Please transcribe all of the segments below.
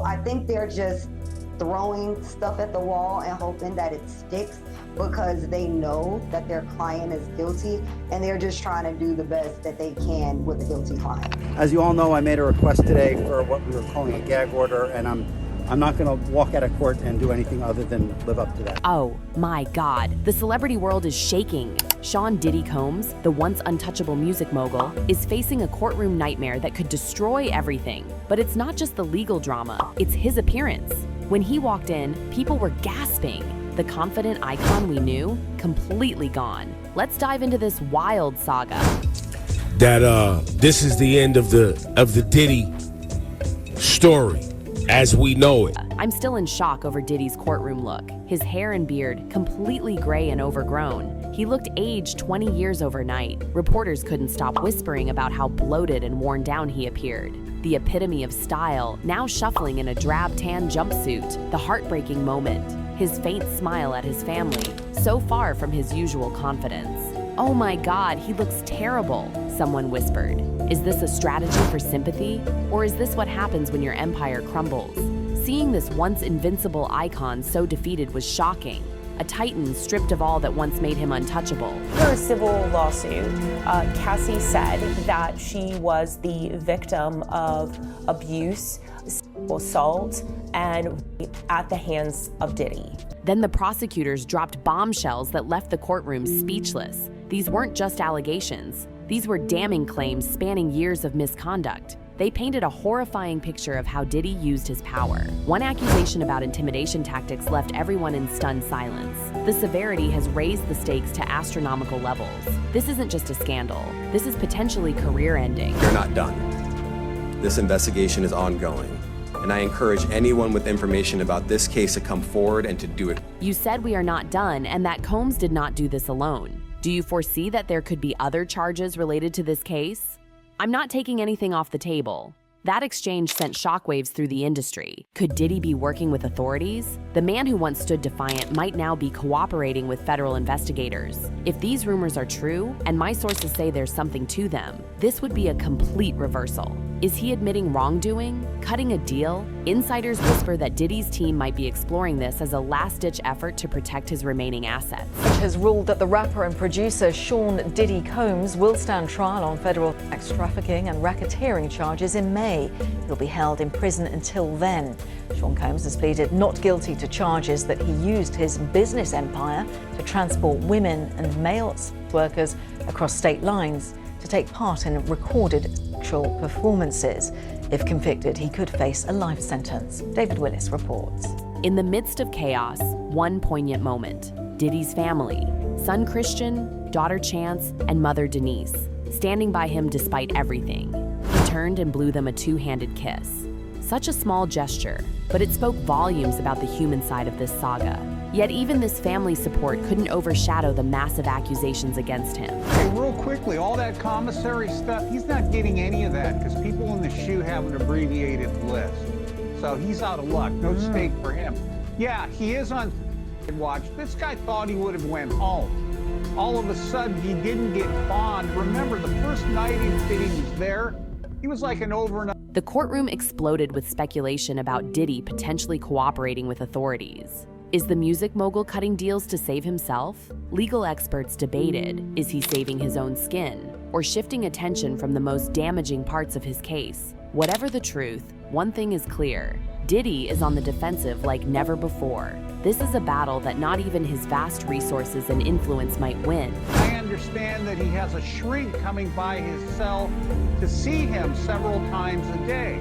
I think they're just throwing stuff at the wall and hoping that it sticks because they know that their client is guilty and they're just trying to do the best that they can with the guilty client. As you all know, I made a request today for what we were calling a gag order, and I'm not going to walk out of court and do anything other than live up to that. Oh my God, the celebrity world is shaking. Sean Diddy Combs, the once untouchable music mogul, is facing a courtroom nightmare that could destroy everything. But it's not just the legal drama, it's his appearance. When he walked in, people were gasping. The confident icon we knew, completely gone. Let's dive into this wild saga. This is the end of the Diddy story as we know it. I'm still in shock over Diddy's courtroom look. His hair and beard completely gray and overgrown. He looked aged 20 years overnight. Reporters couldn't stop whispering about how bloated and worn down he appeared. The epitome of style, now shuffling in a drab tan jumpsuit. The heartbreaking moment. His faint smile at his family, so far from his usual confidence. "Oh my God, he looks terrible," someone whispered. Is this a strategy for sympathy? Or is this what happens when your empire crumbles? Seeing this once invincible icon so defeated was shocking. A titan stripped of all that once made him untouchable. For a civil lawsuit, Cassie said that she was the victim of abuse, assault, and rape at the hands of Diddy. Then the prosecutors dropped bombshells that left the courtroom speechless. These weren't just allegations. These were damning claims spanning years of misconduct. They painted a horrifying picture of how Diddy used his power. One accusation about intimidation tactics left everyone in stunned silence. The severity has raised the stakes to astronomical levels. This isn't just a scandal. This is potentially career-ending. You're not done. This investigation is ongoing, and I encourage anyone with information about this case to come forward and to do it. You said we are not done and that Combs did not do this alone. Do you foresee that there could be other charges related to this case? I'm not taking anything off the table. That exchange sent shockwaves through the industry. Could Diddy be working with authorities? The man who once stood defiant might now be cooperating with federal investigators. If these rumors are true, and my sources say there's something to them, this would be a complete reversal. Is he admitting wrongdoing? Cutting a deal? Insiders whisper that Diddy's team might be exploring this as a last-ditch effort to protect his remaining assets. Which has ruled that the rapper and producer Sean Diddy Combs will stand trial on federal sex trafficking and racketeering charges in May. He'll be held in prison until then. Sean Combs has pleaded not guilty to charges that he used his business empire to transport women and male workers across state lines to take part in recorded sexual performances. If convicted, he could face a life sentence. David Willis reports. In the midst of chaos, one poignant moment. Diddy's family, son Christian, daughter Chance, and mother Denise, standing by him despite everything. He turned and blew them a two-handed kiss. Such a small gesture, but it spoke volumes about the human side of this saga. Yet even this family support couldn't overshadow the massive accusations against him. Hey, real quickly, all that commissary stuff, he's not getting any of that because people in the shoe have an abbreviated list. So he's out of luck. No stake for him. Yeah, he is on watch. This guy thought he would have went home. All of a sudden, he didn't get bond. Remember, the first night he was there, he was like an overnight. The courtroom exploded with speculation about Diddy potentially cooperating with authorities. Is the music mogul cutting deals to save himself? Legal experts debated, is he saving his own skin, or shifting attention from the most damaging parts of his case? Whatever the truth, one thing is clear. Diddy is on the defensive like never before. This is a battle that not even his vast resources and influence might win. I understand that he has a shrink coming by his cell to see him several times a day.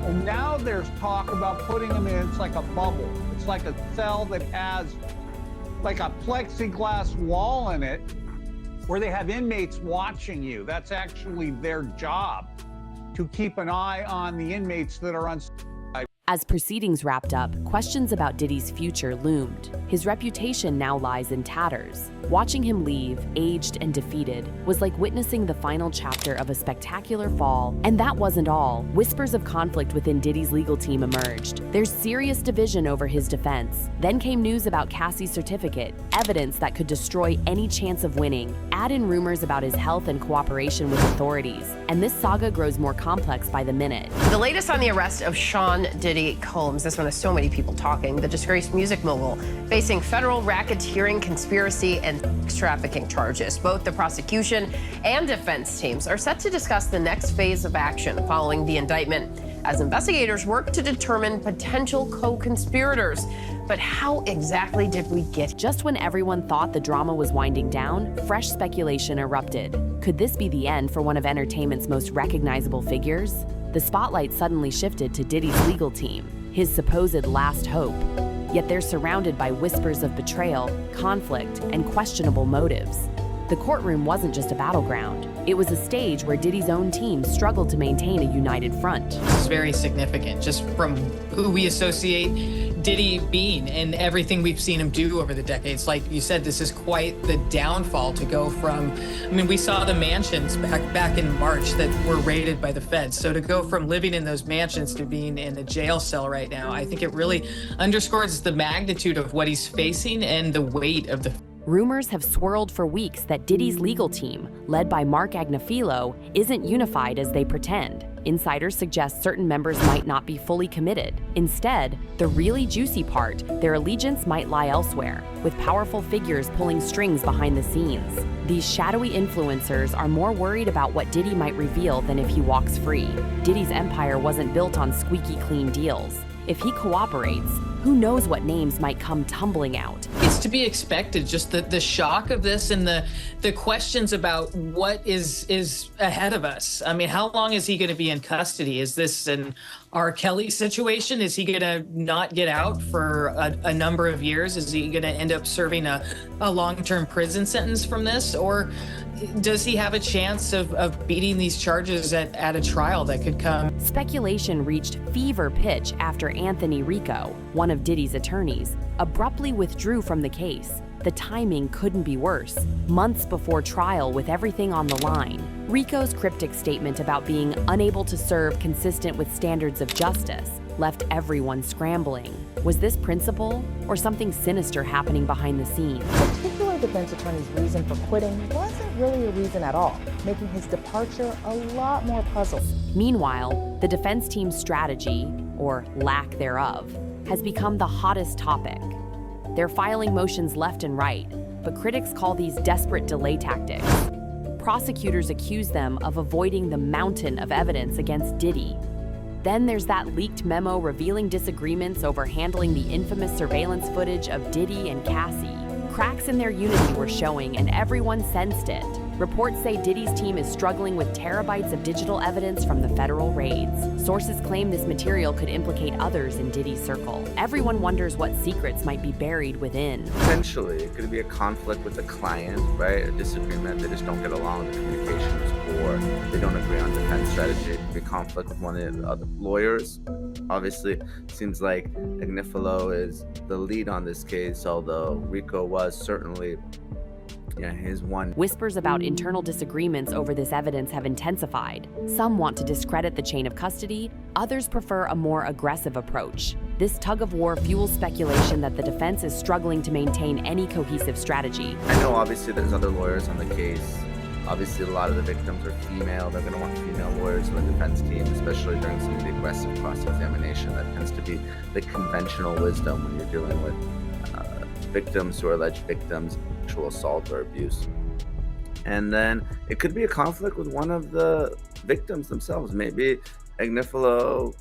And now there's talk about putting him in, it's like a bubble. It's like a cell that has like a plexiglass wall in it where they have inmates watching you. That's actually their job, to keep an eye on the inmates that are on. As proceedings wrapped up, questions about Diddy's future loomed. His reputation now lies in tatters. Watching him leave, aged and defeated, was like witnessing the final chapter of a spectacular fall. And that wasn't all. Whispers of conflict within Diddy's legal team emerged. There's serious division over his defense. Then came news about Cassie's certificate, evidence that could destroy any chance of winning. Add in rumors about his health and cooperation with authorities, and this saga grows more complex by the minute. The latest on the arrest of Sean Diddy Diddy Combs. This one has so many people talking. The disgraced music mogul facing federal racketeering, conspiracy, and sex trafficking charges. Both the prosecution and defense teams are set to discuss the next phase of action following the indictment, as investigators work to determine potential co-conspirators. But how exactly did we get? Just when everyone thought the drama was winding down, fresh speculation erupted. Could this be the end for one of entertainment's most recognizable figures? The spotlight suddenly shifted to Diddy's legal team, his supposed last hope. Yet they're surrounded by whispers of betrayal, conflict, and questionable motives. The courtroom wasn't just a battleground. It was a stage where Diddy's own team struggled to maintain a united front. This is very significant, just from who we associate Diddy being and everything we've seen him do over the decades. Like you said, this is quite the downfall to go from, I mean, we saw the mansions back in March that were raided by the feds. So to go from living in those mansions to being in a jail cell right now, I think it really underscores the magnitude of what he's facing and the weight of the. Rumors have swirled for weeks that Diddy's legal team, led by Mark Agnifilo, isn't unified as they pretend. Insiders suggest certain members might not be fully committed. Instead, the really juicy part, their allegiance might lie elsewhere, with powerful figures pulling strings behind the scenes. These shadowy influencers are more worried about what Diddy might reveal than if he walks free. Diddy's empire wasn't built on squeaky clean deals. If he cooperates, who knows what names might come tumbling out. It's to be expected, just the shock of this and the questions about what is ahead of us. I mean, how long is he going to be in custody? Is this an R. Kelly situation? Is he going to not get out for a number of years? Is he going to end up serving a long-term prison sentence from this? Or does he have a chance of beating these charges at a trial that could come? Speculation reached fever pitch after Anthony Rico, one of Diddy's attorneys, abruptly withdrew from the case. The timing couldn't be worse. Months before trial, with everything on the line, Rico's cryptic statement about being unable to serve consistent with standards of justice left everyone scrambling. Was this principle or something sinister happening behind the scenes? The particular defense attorney's reason for quitting wasn't really a reason at all, making his departure a lot more puzzling. Meanwhile, the defense team's strategy, or lack thereof, has become the hottest topic. They're filing motions left and right, but critics call these desperate delay tactics. Prosecutors accuse them of avoiding the mountain of evidence against Diddy. Then there's that leaked memo revealing disagreements over handling the infamous surveillance footage of Diddy and Cassie. Cracks in their unity were showing, and everyone sensed it. Reports say Diddy's team is struggling with terabytes of digital evidence from the federal raids. Sources claim this material could implicate others in Diddy's circle. Everyone wonders what secrets might be buried within. Potentially, it could be a conflict with the client, right? A disagreement, they just don't get along with the communications, or they don't agree on defense strategy. It could be a conflict with one of the other lawyers. Obviously, it seems like Agnifilo is the lead on this case, although Rico was certainly his one. Whispers about internal disagreements over this evidence have intensified. Some want to discredit the chain of custody, others prefer a more aggressive approach. This tug of war fuels speculation that the defense is struggling to maintain any cohesive strategy. I know obviously there's other lawyers on the case. Obviously a lot of the victims are female. They're going to want female lawyers in the defense team, especially during some of the aggressive cross-examination. That tends to be the conventional wisdom when you're dealing with victims who are alleged victims of sexual assault or abuse. And then it could be a conflict with one of the victims themselves. Maybe Agnifilo,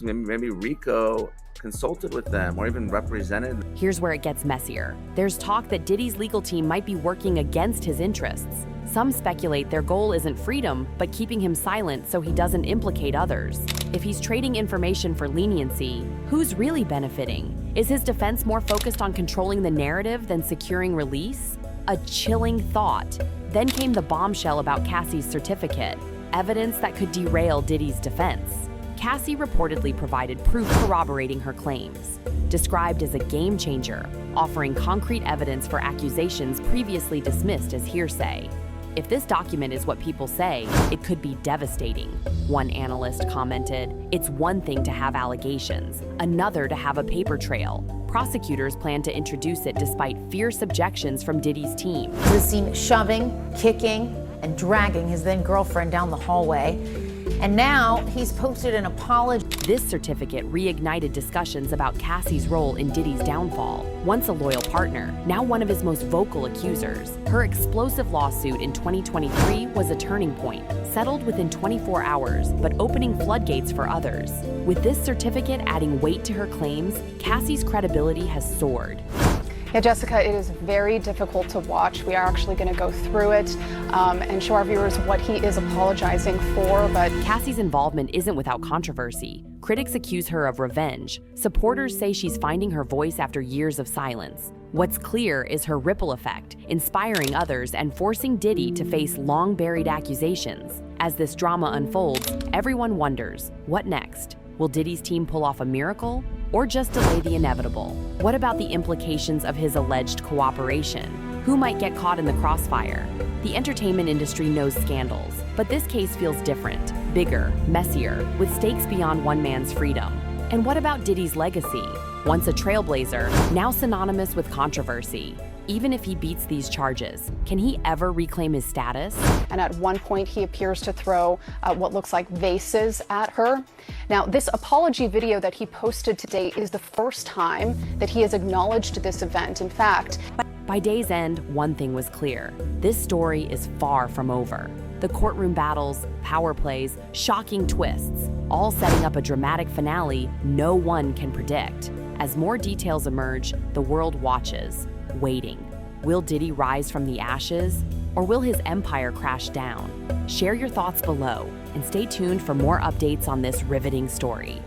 maybe Rico consulted with them or even represented them. Here's where it gets messier. There's talk that Diddy's legal team might be working against his interests. Some speculate their goal isn't freedom, but keeping him silent so he doesn't implicate others. If he's trading information for leniency, who's really benefiting? Is his defense more focused on controlling the narrative than securing release? A chilling thought. Then came the bombshell about Cassie's certificate, evidence that could derail Diddy's defense. Cassie reportedly provided proof corroborating her claims, described as a game changer, offering concrete evidence for accusations previously dismissed as hearsay. If this document is what people say, it could be devastating. One analyst commented, "It's one thing to have allegations, another to have a paper trail." Prosecutors plan to introduce it despite fierce objections from Diddy's team. He was seen shoving, kicking, and dragging his then girlfriend down the hallway. And now he's posted an apology. This certificate reignited discussions about Cassie's role in Diddy's downfall. Once a loyal partner, now one of his most vocal accusers. Her explosive lawsuit in 2023 was a turning point, settled within 24 hours, but opening floodgates for others. With this certificate adding weight to her claims, Cassie's credibility has soared. Yeah, Jessica, it is very difficult to watch. We are actually going to go through it and show our viewers what he is apologizing for. But Cassie's involvement isn't without controversy. Critics accuse her of revenge. Supporters say she's finding her voice after years of silence. What's clear is her ripple effect, inspiring others and forcing Diddy to face long-buried accusations. As this drama unfolds, everyone wonders, what next? Will Diddy's team pull off a miracle or just delay the inevitable? What about the implications of his alleged cooperation? Who might get caught in the crossfire? The entertainment industry knows scandals, but this case feels different, bigger, messier, with stakes beyond one man's freedom. And what about Diddy's legacy? Once a trailblazer, now synonymous with controversy. Even if he beats these charges, can he ever reclaim his status? And at one point, he appears to throw what looks like vases at her. Now, this apology video that he posted today is the first time that he has acknowledged this event. In fact, by day's end, one thing was clear. This story is far from over. The courtroom battles, power plays, shocking twists, all setting up a dramatic finale no one can predict. As more details emerge, the world watches, waiting. Will Diddy rise from the ashes, or will his empire crash down? Share your thoughts below and stay tuned for more updates on this riveting story.